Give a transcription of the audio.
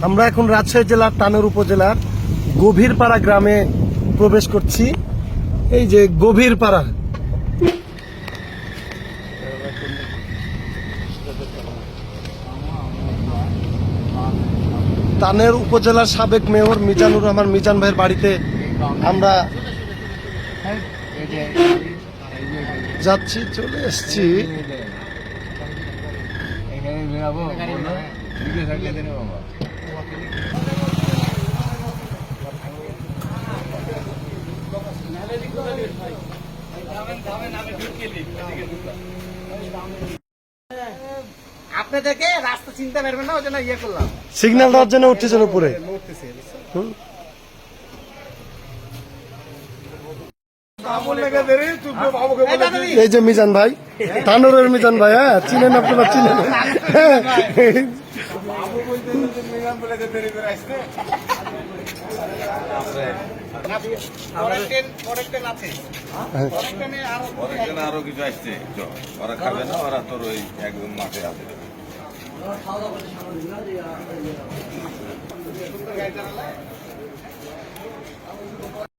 আমরা এখন রাজশাহী জেলার তানোর উপজেলার গভীরপাড়া গ্রামে প্রবেশ করছি। এই যে গভীরপাড়া, তানের উপজেলার সাবেক মেয়র মিজানুর রহমান মিজান ভাইয়ের বাড়িতে আমরা যাচ্ছি, চলে এসছি। আপনাদেরকে রাস্তা চিনতে পারবেন না, ওই জন্য ইয়ে করলাম, সিগন্যাল দেওয়ার জন্য উঠতেছেন উপরে। এই যে মিজান ভাই, তানোরের মিজান ভাই, হ্যাঁ চিনেন আপনারা, চিনেন। আরো কিছু আসছে, ওরা খাবে না, ওরা তোর ওই একদম মাঠে আছে। খাওয়া দাওয়া